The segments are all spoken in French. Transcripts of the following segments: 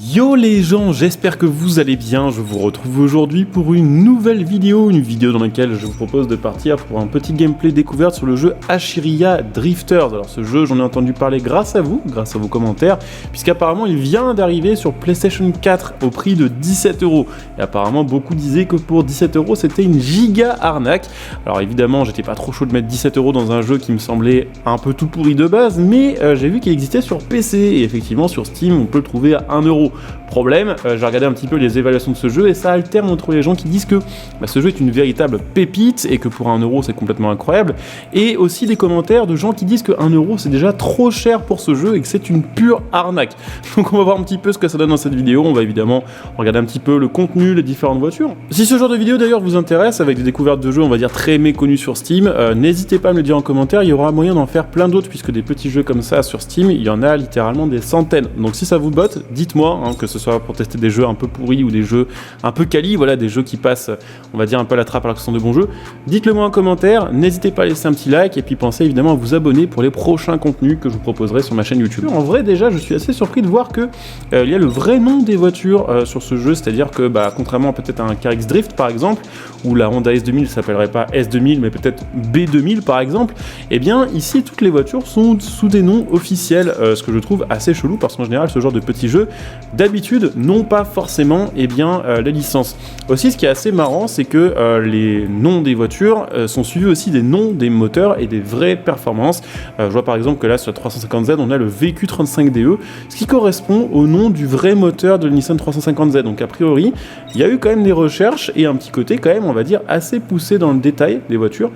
Yo les gens, j'espère que vous allez bien, je vous retrouve aujourd'hui pour une nouvelle vidéo, dans laquelle je vous propose de partir pour un petit gameplay découverte sur le jeu Asheria Drifters. Alors ce jeu, j'en ai entendu parler grâce à vous, grâce à vos commentaires, puisqu'apparemment il vient d'arriver sur PlayStation 4 au prix de 17€. Et apparemment beaucoup disaient que pour 17€ c'était une giga arnaque. Alors évidemment j'étais pas trop chaud de mettre 17€ dans un jeu qui me semblait un peu tout pourri de base, mais j'ai vu qu'il existait sur PC, et effectivement sur Steam on peut le trouver à 1€. Problème, j'ai regardé un petit peu les évaluations de ce jeu et ça alterne entre les gens qui disent que ce jeu est une véritable pépite et que pour 1€ c'est complètement incroyable, et aussi des commentaires de gens qui disent que 1€ c'est déjà trop cher pour ce jeu et que c'est une pure arnaque. Donc on va voir un petit peu ce que ça donne dans cette vidéo, on va évidemment regarder un petit peu le contenu, les différentes voitures. Si ce genre de vidéo d'ailleurs vous intéresse, avec des découvertes de jeux on va dire très méconnus sur Steam, n'hésitez pas à me le dire en commentaire, il y aura moyen d'en faire plein d'autres puisque des petits jeux comme ça sur Steam, il y en a littéralement des centaines. Donc si ça vous botte, dites-moi, que ce soit pour tester des jeux un peu pourris ou des jeux un peu quali, voilà, des jeux qui passent, on va dire un peu à la trappe alors que ce sont de bons jeux. Dites-le moi en commentaire, n'hésitez pas à laisser un petit like et puis pensez évidemment à vous abonner pour les prochains contenus que je vous proposerai sur ma chaîne YouTube. En vrai déjà je suis assez surpris de voir que il y a le vrai nom des voitures sur ce jeu, c'est-à-dire que contrairement peut-être à un Carex Drift par exemple, où la Honda S2000 s'appellerait pas S2000 mais peut-être B2000 par exemple, et bien ici toutes les voitures sont sous des noms officiels, ce que je trouve assez chelou parce qu'en général ce genre de petits jeux d'habitude n'ont pas forcément les licences. Aussi ce qui est assez marrant c'est que les noms des voitures sont suivis aussi des noms des moteurs et des vraies performances. Je vois par exemple que là sur la 350Z on a le VQ35DE, ce qui correspond au nom du vrai moteur de la Nissan 350Z. Donc a priori il y a eu quand même des recherches et un petit côté quand même on va dire assez poussé dans le détail des voitures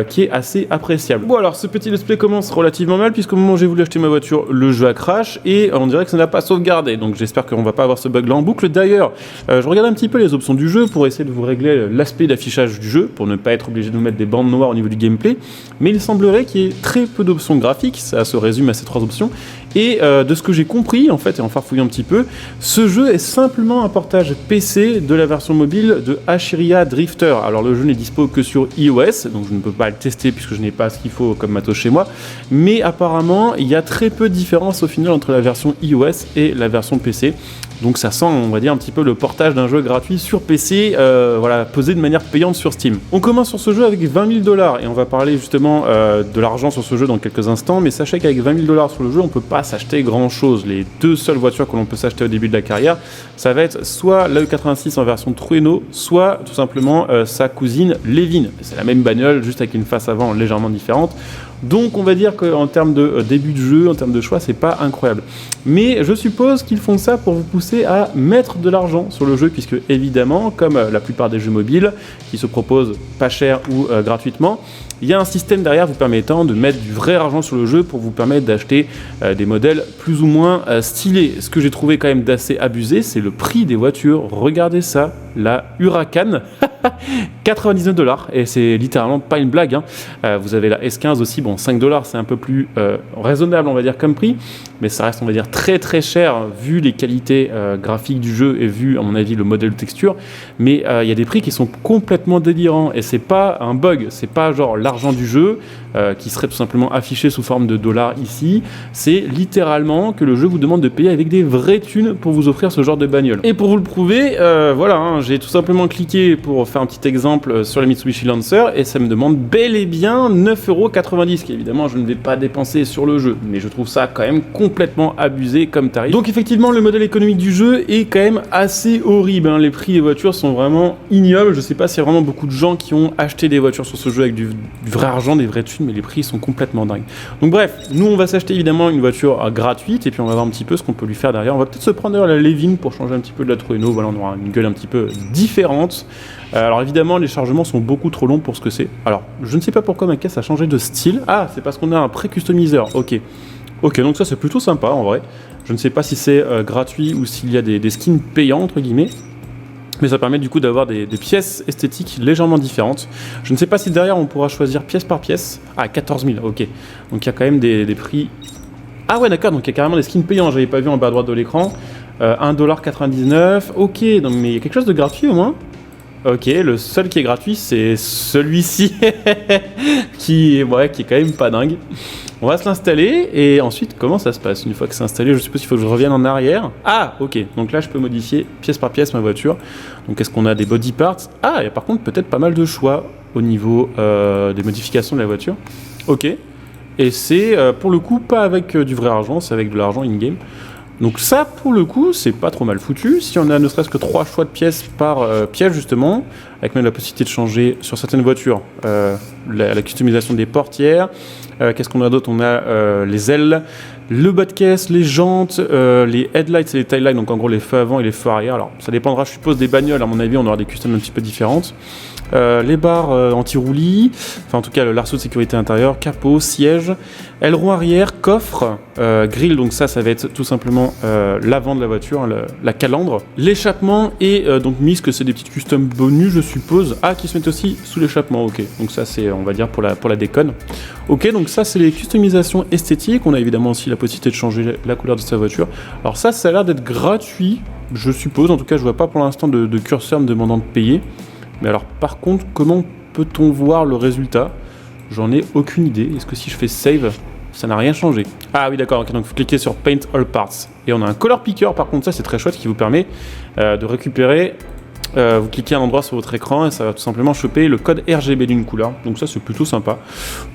qui est assez appréciable. Bon alors ce petit let's play commence relativement mal puisqu'au moment où j'ai voulu acheter ma voiture le jeu a crash et on dirait que ça n'a pas sauvegardé, donc j'espère qu'on va pas avoir ce bug là en boucle. D'ailleurs je regarde un petit peu les options du jeu pour essayer de vous régler l'aspect d'affichage du jeu pour ne pas être obligé de nous mettre des bandes noires au niveau du gameplay, mais il semblerait qu'il y ait très peu d'options graphiques, ça se résume à ces trois options. Et de ce que j'ai compris, en fait, et en farfouillant un petit peu, ce jeu est simplement un portage PC de la version mobile de Asheria Drifter. Alors le jeu n'est dispo que sur iOS, donc je ne peux pas le tester puisque je n'ai pas ce qu'il faut comme matos chez moi, mais apparemment il y a très peu de différence au final entre la version iOS et la version PC. Donc ça sent, on va dire, un petit peu le portage d'un jeu gratuit sur PC, voilà, posé de manière payante sur Steam. On commence sur ce jeu avec 20 000 $ et on va parler justement de l'argent sur ce jeu dans quelques instants, mais sachez qu'avec 20 000 $ sur le jeu, on peut pas s'acheter grand chose. Les deux seules voitures que l'on peut s'acheter au début de la carrière, ça va être soit la E86 en version Trueno, soit tout simplement sa cousine Levin. C'est la même bagnole, juste avec une face avant légèrement différente. Donc on va dire qu'en termes de début de jeu, en termes de choix, c'est pas incroyable. Mais je suppose qu'ils font ça pour vous pousser à mettre de l'argent sur le jeu, puisque évidemment, comme la plupart des jeux mobiles, qui se proposent pas cher ou gratuitement, il y a un système derrière vous permettant de mettre du vrai argent sur le jeu pour vous permettre d'acheter des modèles plus ou moins stylés. Ce que j'ai trouvé quand même d'assez abusé, c'est le prix des voitures. Regardez ça, la Huracan, 99 $, et c'est littéralement pas une blague, hein. Vous avez la S15 aussi, bon 5 $, c'est un peu plus raisonnable on va dire comme prix, mais ça reste on va dire très très cher vu les qualités graphiques du jeu et vu à mon avis le modèle de texture, mais il y a des prix qui sont complètement délirants et c'est pas un bug, c'est pas genre l'argent du jeu qui serait tout simplement affiché sous forme de dollars ici, c'est littéralement que le jeu vous demande de payer avec des vraies thunes pour vous offrir ce genre de bagnole. Et pour vous le prouver, voilà, j'ai tout simplement cliqué pour faire un petit exemple sur la Mitsubishi Lancer et ça me demande bel et bien 9,90 €, qu'évidemment je ne vais pas dépenser sur le jeu, mais je trouve ça quand même complètement abusé comme tarif. Donc effectivement le modèle économique du jeu est quand même assez horrible, hein. Les prix des voitures sont vraiment ignobles, je sais pas s'il y a vraiment beaucoup de gens qui ont acheté des voitures sur ce jeu avec du vrai argent, des vraies thunes, mais les prix sont complètement dingues. Donc bref, nous on va s'acheter évidemment une voiture gratuite et puis on va voir un petit peu ce qu'on peut lui faire derrière. On va peut-être se prendre d'ailleurs la Levin pour changer un petit peu de la Trueno, voilà, on aura une gueule un petit peu différente. Alors évidemment les chargements sont beaucoup trop longs pour ce que c'est. Alors je ne sais pas pourquoi ma caisse a changé de style. Ah, c'est parce qu'on a un pré-customiseur, ok. Ok, donc ça c'est plutôt sympa en vrai. Je ne sais pas si c'est gratuit ou s'il y a des skins payants entre guillemets. Mais ça permet du coup d'avoir des pièces esthétiques légèrement différentes. Je ne sais pas si derrière on pourra choisir pièce par pièce. Ah, 14 000, ok. Donc il y a quand même des prix. Ah ouais d'accord, donc il y a carrément des skins payants, j'avais pas vu en bas à droite de l'écran. 1,99 $, ok, donc, mais il y a quelque chose de gratuit au moins. Ok, le seul qui est gratuit c'est celui-ci qui est quand même pas dingue. On va se l'installer et ensuite comment ça se passe? Une fois que c'est installé, je suppose qu'il faut que je revienne en arrière. Ah ok, donc là je peux modifier pièce par pièce ma voiture. Donc est-ce qu'on a des body parts? Ah, il y a par contre peut-être pas mal de choix au niveau des modifications de la voiture. Ok, et c'est pour le coup pas avec du vrai argent, c'est avec de l'argent in-game. Donc ça, pour le coup, c'est pas trop mal foutu. Si on a ne serait-ce que 3 choix de pièces par pièce, justement, avec même la possibilité de changer sur certaines voitures la customisation des portières. Qu'est-ce qu'on a d'autre? On a les ailes, le bas de caisse, les jantes, les headlights et les taillights, donc en gros les feux avant et les feux arrière. Alors ça dépendra, je suppose, des bagnoles. À mon avis, on aura des customs un petit peu différentes. Les barres anti-roulis, enfin en tout cas l'arceau de sécurité intérieur, capot, siège, aileron arrière, coffre, grille, donc ça va être tout simplement l'avant de la voiture, hein, la calandre, l'échappement et donc mise que c'est des petites customs bonus je suppose, qui se mettent aussi sous l'échappement, ok, donc ça c'est on va dire pour la déconne. Ok, donc ça c'est les customisations esthétiques, on a évidemment aussi la possibilité de changer la couleur de sa voiture, alors ça a l'air d'être gratuit, je suppose, en tout cas je vois pas pour l'instant de curseur me demandant de payer. Mais alors par contre, comment peut-on voir le résultat? J'en ai aucune idée. Est-ce que si je fais save, ça n'a rien changé? Ah oui d'accord, okay, donc vous cliquez sur Paint All Parts. Et on a un Color Picker par contre, ça c'est très chouette, qui vous permet de récupérer, vous cliquez à un endroit sur votre écran et ça va tout simplement choper le code RGB d'une couleur. Donc ça c'est plutôt sympa.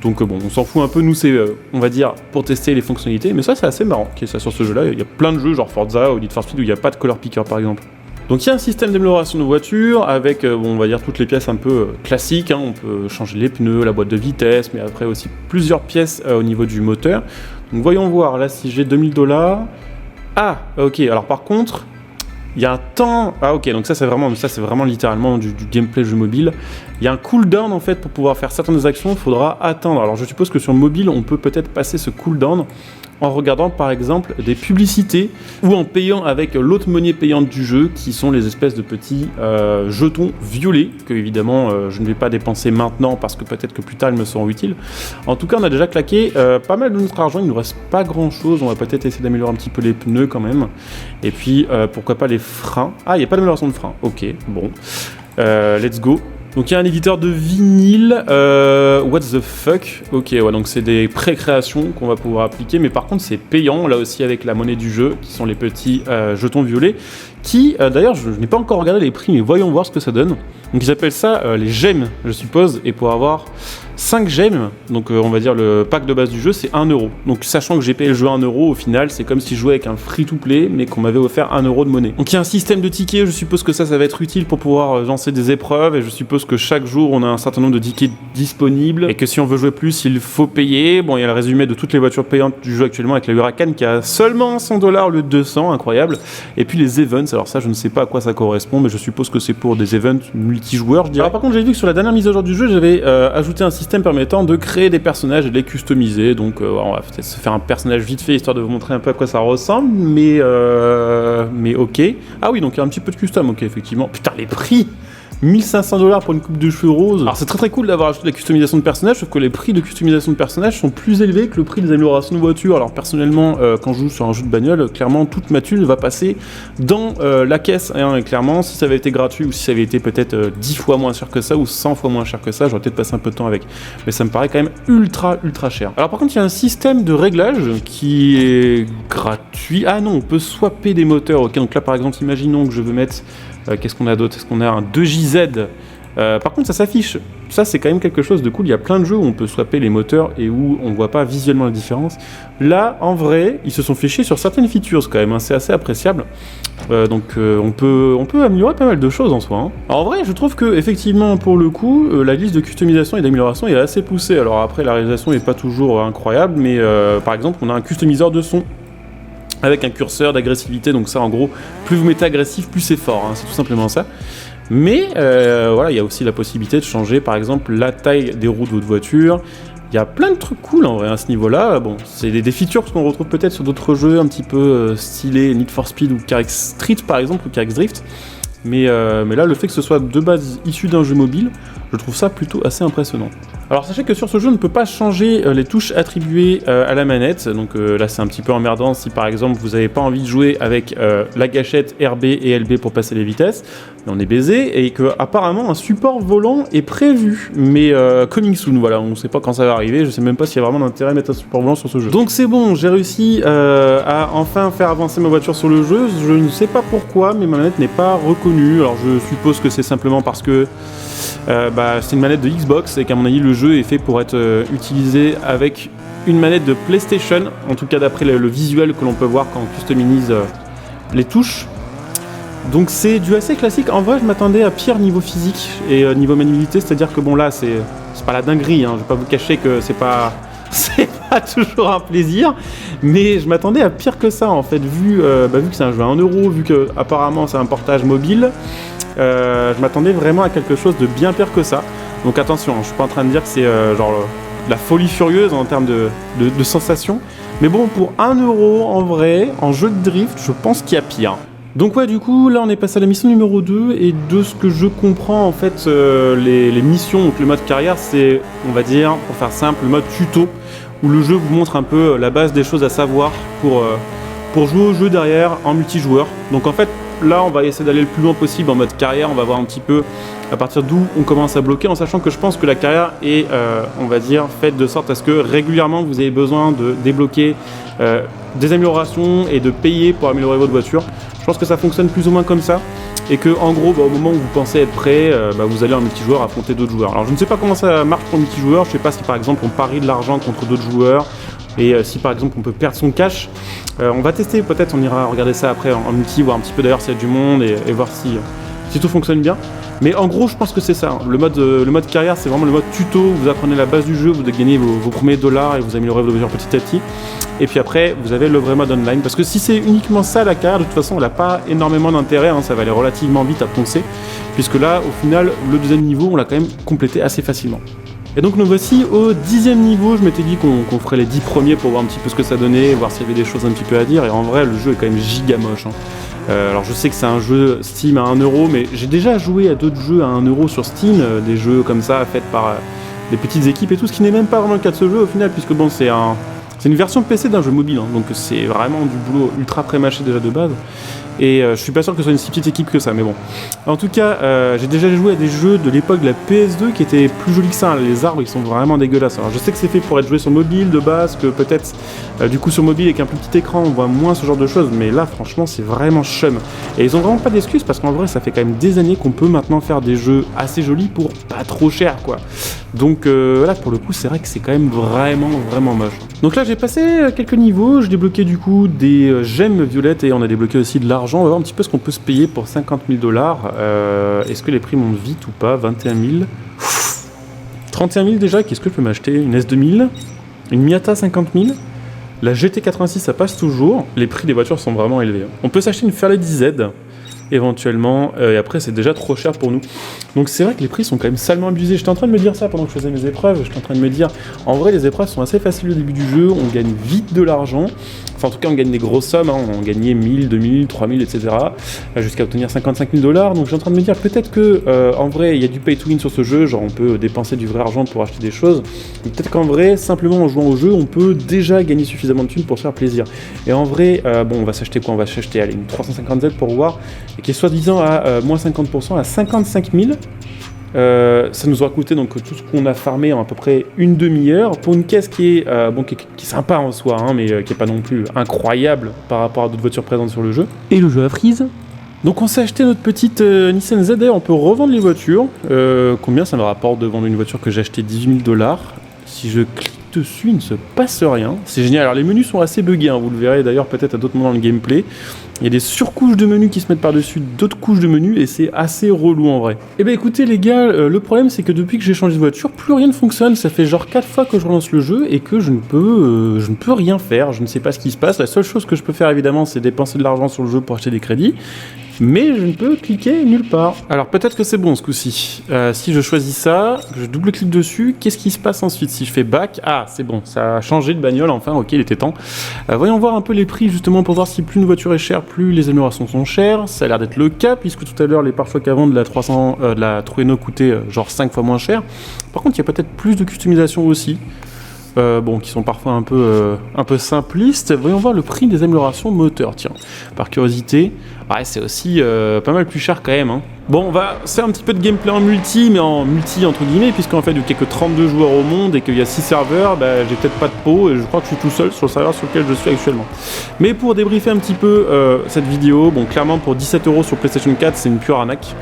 Donc bon, on s'en fout un peu, nous c'est, on va dire, pour tester les fonctionnalités. Mais ça c'est assez marrant qu'il y ait ça sur ce jeu-là. Il y a plein de jeux genre Forza ou Need for Speed où il n'y a pas de Color Picker par exemple. Donc il y a un système d'amélioration de voiture avec, bon, on va dire, toutes les pièces un peu classiques, hein. On peut changer les pneus, la boîte de vitesse, mais après aussi plusieurs pièces au niveau du moteur. Donc voyons voir, là si j'ai 2000$, ah ok, alors par contre, il y a un temps, ah ok, donc ça c'est vraiment littéralement du gameplay jeu mobile. Il y a un cooldown en fait pour pouvoir faire certaines actions, il faudra attendre. Alors je suppose que sur mobile on peut peut-être passer ce cooldown en regardant par exemple des publicités ou en payant avec l'autre monnaie payante du jeu qui sont les espèces de petits jetons violets que évidemment je ne vais pas dépenser maintenant parce que peut-être que plus tard ils me seront utiles. En tout cas on a déjà claqué pas mal de notre argent, il ne nous reste pas grand chose, on va peut-être essayer d'améliorer un petit peu les pneus quand même et puis pourquoi pas les freins. Ah, il n'y a pas d'amélioration de freins, ok, bon, let's go. Donc il y a un éditeur de vinyle, what the fuck, ok, ouais, donc c'est des pré-créations qu'on va pouvoir appliquer, mais par contre c'est payant, là aussi avec la monnaie du jeu, qui sont les petits jetons violets, qui, d'ailleurs je n'ai pas encore regardé les prix, mais voyons voir ce que ça donne. Donc ils appellent ça les gemmes, je suppose, et pour avoir 5 gemmes, donc on va dire le pack de base du jeu, c'est 1€. Donc sachant que j'ai payé le jeu 1€, au final, c'est comme si je jouais avec un free-to-play, mais qu'on m'avait offert 1€ de monnaie. Donc il y a un système de tickets, je suppose que ça va être utile pour pouvoir lancer des épreuves, et je suppose que chaque jour, on a un certain nombre de tickets disponibles, et que si on veut jouer plus, il faut payer. Bon, il y a le résumé de toutes les voitures payantes du jeu actuellement, avec la Huracan qui a seulement 100$ au lieu de 200, incroyable. Et puis les events, alors ça, je ne sais pas à quoi ça correspond, mais je suppose que c'est pour des events multijoueurs, je dirais. Alors par contre, j'ai vu que sur la dernière mise à jour du jeu, j'avais ajouté un système permettant de créer des personnages et de les customiser. Donc on va peut-être se faire un personnage vite fait histoire de vous montrer un peu à quoi ça ressemble, mais ok. Ah oui, donc il y a un petit peu de custom, ok, effectivement. Putain, les prix 1500$ pour une coupe de cheveux roses. Alors c'est très cool d'avoir ajouté la customisation de personnages, sauf que les prix de customisation de personnages sont plus élevés que le prix des améliorations de voiture. Alors personnellement, quand je joue sur un jeu de bagnole, clairement toute ma thune va passer dans la caisse. Hein, et clairement, si ça avait été gratuit ou si ça avait été peut-être 10 fois moins cher que ça ou 100 fois moins cher que ça, j'aurais peut-être passé un peu de temps avec. Mais ça me paraît quand même ultra cher. Alors par contre, il y a un système de réglage qui est gratuit. Ah non, on peut swapper des moteurs. Ok, donc là par exemple, imaginons que je veux mettre qu'est-ce qu'on a d'autre? Est-ce qu'on a un 2JZ? Par contre, ça s'affiche. Ça, c'est quand même quelque chose de cool. Il y a plein de jeux où on peut swapper les moteurs et où on voit pas visuellement la différence. Là, en vrai, ils se sont fait chier sur certaines features quand même. Hein. C'est assez appréciable. Donc, on peut améliorer pas mal de choses en soi. Hein. Alors, en vrai, je trouve que effectivement, pour le coup, la liste de customisation et d'amélioration est assez poussée. Alors après, la réalisation n'est pas toujours incroyable, mais par exemple, on a un customiseur de son avec un curseur d'agressivité, donc ça en gros, plus vous mettez agressif, plus c'est fort, hein, c'est tout simplement ça. Mais voilà, il y a aussi la possibilité de changer par exemple la taille des roues de votre voiture. Il y a plein de trucs cool en vrai à ce niveau-là. Bon, c'est des features qu'on retrouve peut-être sur d'autres jeux un petit peu stylés, Need for Speed ou Carx Street par exemple, ou Carx Drift. Mais là, le fait que ce soit de base issu d'un jeu mobile, Je trouve ça plutôt assez impressionnant. Alors sachez que sur ce jeu, on ne peut pas changer les touches attribuées à la manette, donc là c'est un petit peu emmerdant si par exemple vous n'avez pas envie de jouer avec la gâchette RB et LB pour passer les vitesses, mais on est baisé, et que apparemment un support volant est prévu, mais coming soon, voilà, on ne sait pas quand ça va arriver, je sais même pas s'il y a vraiment d'intérêt à mettre un support volant sur ce jeu. Donc c'est bon, j'ai réussi à enfin faire avancer ma voiture sur le jeu, je ne sais pas pourquoi, mais ma manette n'est pas reconnue, alors je suppose que c'est simplement parce que c'est une manette de Xbox et qu'à mon avis le jeu est fait pour être utilisé avec une manette de PlayStation, en tout cas d'après le visuel que l'on peut voir quand on customise les touches. Donc c'est du assez classique. En vrai je m'attendais à pire niveau physique et niveau maniabilité, c'est-à-dire que bon là c'est pas la dinguerie, hein. Je vais pas vous cacher que c'est pas toujours un plaisir, mais je m'attendais à pire que ça en fait, vu que c'est un jeu à 1€, vu que apparemment c'est un portage mobile. Je m'attendais vraiment à quelque chose de bien pire que ça. Donc attention, je suis pas en train de dire que c'est la folie furieuse en termes de sensations. Mais bon, pour 1€ en vrai, en jeu de drift, je pense qu'il y a pire. Donc ouais, du coup, là on est passé à la mission numéro 2, et de ce que je comprends, en fait, les missions, donc le mode carrière, c'est, on va dire, pour faire simple, le mode tuto, où le jeu vous montre un peu la base des choses à savoir pour jouer au jeu derrière en multijoueur. Donc en fait, là on va essayer d'aller le plus loin possible en mode carrière, on va voir un petit peu à partir d'où on commence à bloquer, en sachant que je pense que la carrière est, on va dire, faite de sorte à ce que régulièrement vous avez besoin de débloquer des améliorations et de payer pour améliorer votre voiture. Je pense que ça fonctionne plus ou moins comme ça, et que en gros au moment où vous pensez être prêt, vous allez en multijoueur affronter d'autres joueurs. Alors je ne sais pas comment ça marche pour le multijoueur, je ne sais pas si par exemple on parie de l'argent contre d'autres joueurs, et si par exemple on peut perdre son cash. On va tester, peut-être on ira regarder ça après en multi, voir un petit peu d'ailleurs s'il y a du monde et voir si tout fonctionne bien. Mais en gros je pense que c'est ça, hein. Le mode carrière c'est vraiment le mode tuto, vous apprenez la base du jeu, vous gagnez vos premiers dollars et vous améliorez votre voiture petit à petit. Et puis après vous avez le vrai mode online, parce que si c'est uniquement ça la carrière, de toute façon elle n'a pas énormément d'intérêt, hein, ça va aller relativement vite à poncer, puisque là au final le deuxième niveau on l'a quand même complété assez facilement. Et donc nous voici au 10e niveau, je m'étais dit qu'on ferait les 10 premiers pour voir un petit peu ce que ça donnait, voir s'il y avait des choses un petit peu à dire, et en vrai le jeu est quand même giga moche, hein. Alors je sais que c'est un jeu Steam à 1€, mais j'ai déjà joué à d'autres jeux à 1€ sur Steam, des jeux comme ça faits par des petites équipes et tout, ce qui n'est même pas vraiment le cas de ce jeu au final, puisque bon c'est une version PC d'un jeu mobile, hein, donc c'est vraiment du boulot ultra pré-mâché déjà de base. Et je suis pas sûr que ce soit une si petite équipe que ça, mais bon. En tout cas, j'ai déjà joué à des jeux de l'époque de la PS2 qui étaient plus jolis que ça, hein. Les arbres, ils sont vraiment dégueulasses. Alors je sais que c'est fait pour être joué sur mobile de base, que peut-être, du coup sur mobile avec un plus petit écran, on voit moins ce genre de choses, mais là, franchement, c'est vraiment chum. Et ils ont vraiment pas d'excuses, parce qu'en vrai, ça fait quand même des années qu'on peut maintenant faire des jeux assez jolis pour pas trop cher, quoi. Donc là, pour le coup, c'est vrai que c'est quand même vraiment moche. Donc là, j'ai passé quelques niveaux, j'ai débloqué du coup des gemmes violettes, et on a débloqué aussi de l'argent. On va voir un petit peu ce qu'on peut se payer pour 50 000 $. Est-ce que les prix montent vite ou pas? 21 000. 31 000 déjà, qu'est-ce que je peux m'acheter? Une S2000, une Miata 50 000, la GT86 ça passe toujours. Les prix des voitures sont vraiment élevés. On peut s'acheter une Fairlady Z éventuellement, et après c'est déjà trop cher pour nous. Donc c'est vrai que les prix sont quand même salement abusés. J'étais en train de me dire ça pendant que je faisais mes épreuves, j'étais en train de me dire, en vrai les épreuves sont assez faciles au début du jeu, on gagne vite de l'argent, enfin en tout cas on gagne des grosses sommes, hein. On gagnait 1000, 2000, 3000, etc. Jusqu'à obtenir 55 000 $, donc je suis en train de me dire peut-être que en vrai il y a du pay to win sur ce jeu, genre on peut dépenser du vrai argent pour acheter des choses, mais peut-être qu'en vrai, simplement en jouant au jeu, on peut déjà gagner suffisamment de thunes pour se faire plaisir. Et en vrai, on va s'acheter quoi? On va s'acheter une 350Z pour voir, et qui est soi-disant à moins 50%, à 55 000. Ça nous aura coûté donc tout ce qu'on a farmé en à peu près une demi-heure pour une caisse qui est sympa en soi, hein, mais qui est pas non plus incroyable par rapport à d'autres voitures présentes sur le jeu. Et le jeu a freeze. Donc on s'est acheté notre petite Nissan ZR, on peut revendre les voitures. Combien ça me rapporte de vendre une voiture que j'ai acheté? 18 000 $. Si je clique dessus, il ne se passe rien. C'est génial. Alors les menus sont assez buggés, hein, vous le verrez d'ailleurs peut-être à d'autres moments dans le gameplay. Il y a des surcouches de menus qui se mettent par-dessus d'autres couches de menus, et c'est assez relou en vrai. Et bah écoutez les gars, le problème c'est que depuis que j'ai changé de voiture, plus rien ne fonctionne. Ça fait genre 4 fois que je relance le jeu et que je ne peux rien faire. Je ne sais pas ce qui se passe. La seule chose que je peux faire évidemment, c'est dépenser de l'argent sur le jeu pour acheter des crédits. mais je ne peux cliquer nulle part. Alors peut-être que c'est bon ce coup-ci. Si je choisis ça, que je double-clique dessus, qu'est-ce qui se passe ensuite? Si je fais back, ah c'est bon, ça a changé de bagnole, enfin ok, il était temps. Voyons voir un peu les prix justement pour voir si plus une voiture est chère, plus les améliorations sont chères. Ça a l'air d'être le cas, puisque tout à l'heure les pare-chocs avant de la Trueno coûtaient genre 5 fois moins cher. Par contre, il y a peut-être plus de customisation aussi. Bon, qui sont parfois un peu simplistes. Voyons voir le prix des améliorations moteur, tiens, par curiosité. Ouais, c'est aussi pas mal plus cher quand même, hein. Bon, on va faire un petit peu de gameplay en multi, mais en multi entre guillemets, puisqu'en fait, vu qu'il n'y a que 32 joueurs au monde et qu'il y a 6 serveurs, bah, j'ai peut-être pas de pot, et je crois que je suis tout seul sur le serveur sur lequel je suis actuellement. Mais pour débriefer un petit peu cette vidéo, bon, clairement pour 17 € sur PlayStation 4, c'est une pure arnaque.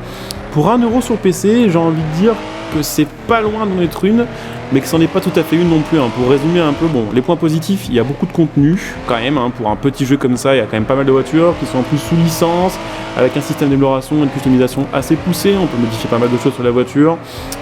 Pour 1 € sur PC, j'ai envie de dire que c'est pas loin d'en être une, mais que c'en est pas tout à fait une non plus, hein. Pour résumer un peu, bon, les points positifs, il y a beaucoup de contenu quand même, hein. Pour un petit jeu comme ça, il y a quand même pas mal de voitures qui sont en plus sous licence, avec un système d'amélioration et de customisation assez poussé. On peut modifier pas mal de choses sur la voiture,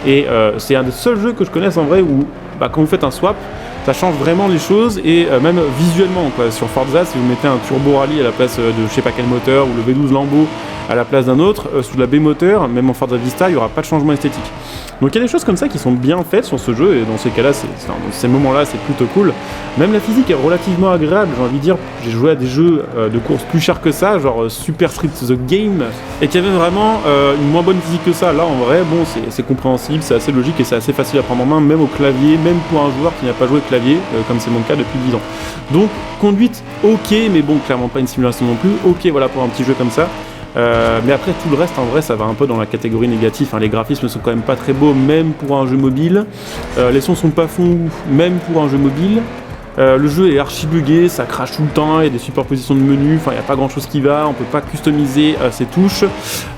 et c'est un des seuls jeux que je connaisse en vrai où bah, quand vous faites un swap, ça change vraiment les choses, et même visuellement quoi. Sur Forza, si vous mettez un Turbo Rally à la place de je sais pas quel moteur, ou le V12 Lambo à la place d'un autre, sous la B-moteur, même en Forza Vista, il n'y aura pas de changement esthétique. Donc il y a des choses comme ça qui sont bien faites sur ce jeu, et dans ces cas-là, dans ces moments-là, c'est plutôt cool. Même la physique est relativement agréable, j'ai envie de dire. J'ai joué à des jeux de course plus chers que ça, genre Super Street The Game, et qui avait vraiment une moins bonne physique que ça. Là, en vrai, bon, c'est compréhensible, c'est assez logique, et c'est assez facile à prendre en main, même au clavier, même pour un joueur qui n'a pas joué au clavier, comme c'est mon cas depuis 10 ans. Donc, conduite, ok, mais bon, clairement pas une simulation non plus. Ok, voilà, pour un petit jeu comme ça. Mais après tout le reste en vrai ça va un peu dans la catégorie négative, hein. Les graphismes sont quand même pas très beaux même pour un jeu mobile, les sons sont pas fous même pour un jeu mobile, le jeu est archi buggé, ça crache tout le temps, il y a des superpositions de menus, enfin il n'y a pas grand chose qui va, on peut pas customiser ses touches.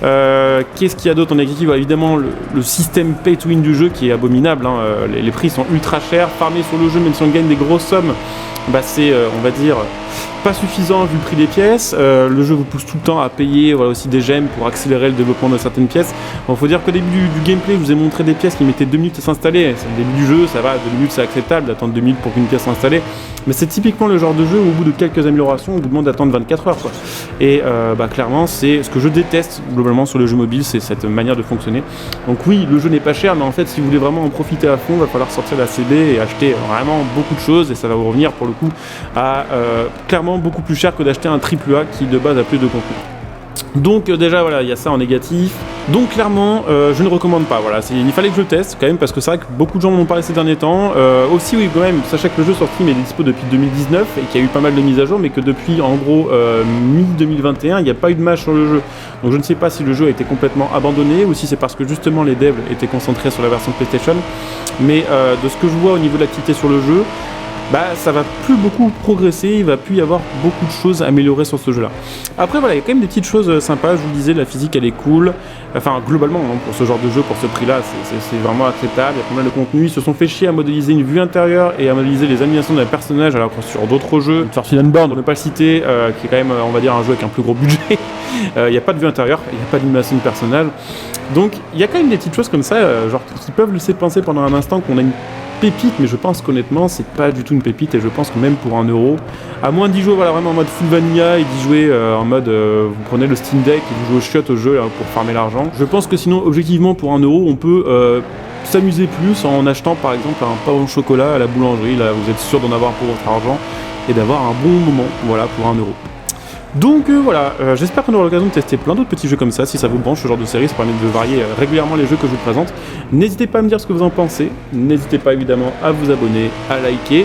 Qu'est-ce qu'il y a d'autre en négatif? Évidemment le système pay to win du jeu qui est abominable, hein. Les prix sont ultra chers, farmer sur le jeu même si on gagne des grosses sommes, bah c'est on va dire pas suffisant vu le prix des pièces. Le jeu vous pousse tout le temps à payer voilà, aussi des gemmes pour accélérer le développement de certaines pièces. Bon, faut dire qu'au début du gameplay, je vous ai montré des pièces qui mettaient 2 minutes à s'installer. C'est le début du jeu, ça va, 2 minutes c'est acceptable d'attendre 2 minutes pour qu'une pièce s'installe. Mais c'est typiquement le genre de jeu où au bout de quelques améliorations, on vous demande d'attendre 24 heures. Quoi. Et bah, clairement, c'est ce que je déteste globalement sur le jeu mobile, c'est cette manière de fonctionner. Donc oui, le jeu n'est pas cher, mais en fait, si vous voulez vraiment en profiter à fond, il va falloir sortir la CD et acheter vraiment beaucoup de choses. Et ça va vous revenir pour le coup à clairement beaucoup plus cher que d'acheter un AAA qui de base a plus de contenu. Donc déjà voilà, il y a ça en négatif. Donc clairement, je ne recommande pas. Voilà, il fallait que je le teste quand même parce que c'est vrai que beaucoup de gens m'ont parlé ces derniers temps. Aussi oui quand même, sachez que le jeu sur Steam est dispo depuis 2019 et qu'il y a eu pas mal de mises à jour, mais que depuis en gros mi-2021, il n'y a pas eu de match sur le jeu. Donc je ne sais pas si le jeu a été complètement abandonné ou si c'est parce que justement les devs étaient concentrés sur la version PlayStation. Mais de ce que je vois au niveau de l'activité sur le jeu, bah ça va plus beaucoup progresser, il va plus y avoir beaucoup de choses à améliorer sur ce jeu là. Après voilà, il y a quand même des petites choses sympas, je vous le disais, la physique elle est cool, enfin globalement hein, pour ce genre de jeu, pour ce prix là, c'est vraiment acceptable, il y a pas mal de contenu, ils se sont fait chier à modéliser une vue intérieure et à modéliser les animations d'un personnage, alors que sur d'autres jeux, Fortune Born, pour ne pas le citer, qui est quand même on va dire un jeu avec un plus gros budget, il n'y a pas de vue intérieure, il n'y a pas d'animation de personnage, donc il y a quand même des petites choses comme ça, genre qui peuvent laisser penser pendant un instant qu'on a une pépite, mais je pense qu'honnêtement c'est pas du tout une pépite, et je pense que même pour 1 €, à moins d'y jouer voilà, vraiment en mode full vanilla et d'y jouer en mode vous prenez le Steam Deck et vous jouez au chiottes au jeu là, pour farmer l'argent, je pense que sinon objectivement pour 1 € on peut s'amuser plus en achetant par exemple un pain au chocolat à la boulangerie, là vous êtes sûr d'en avoir pour votre argent et d'avoir un bon moment voilà pour 1 €. Donc voilà, j'espère qu'on aura l'occasion de tester plein d'autres petits jeux comme ça, si ça vous branche ce genre de série, ça permet de varier régulièrement les jeux que je vous présente. N'hésitez pas à me dire ce que vous en pensez, n'hésitez pas évidemment à vous abonner, à liker,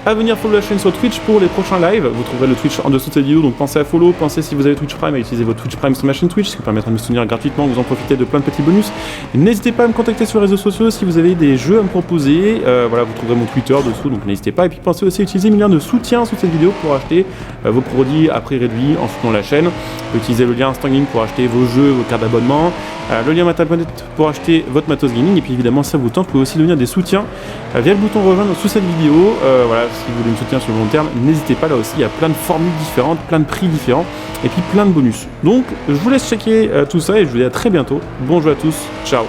à venir follow la chaîne sur Twitch pour les prochains lives, vous trouverez le Twitch en dessous de cette vidéo, donc pensez à follow, pensez si vous avez Twitch Prime à utiliser votre Twitch Prime sur ma chaîne Twitch, ce qui permettra de me soutenir gratuitement, vous en profitez de plein de petits bonus. N'hésitez pas à me contacter sur les réseaux sociaux si vous avez des jeux à me proposer, voilà vous trouverez mon Twitter dessous, donc n'hésitez pas, et puis pensez aussi à utiliser mes liens de soutien sous cette vidéo pour acheter vos produits à prix réduit en soutenant la chaîne. Vous pouvez utiliser le lien Instant Gaming pour acheter vos jeux, vos cartes d'abonnement, le lien Matal.net pour acheter votre matos gaming, et puis évidemment si ça vous tente, vous pouvez aussi devenir des soutiens via le bouton rejoindre sous cette vidéo, voilà si vous voulez me soutenir sur le long terme, n'hésitez pas, là aussi il y a plein de formules différentes, plein de prix différents, et puis plein de bonus. Donc je vous laisse checker tout ça et je vous dis à très bientôt, bon jeu à tous, ciao.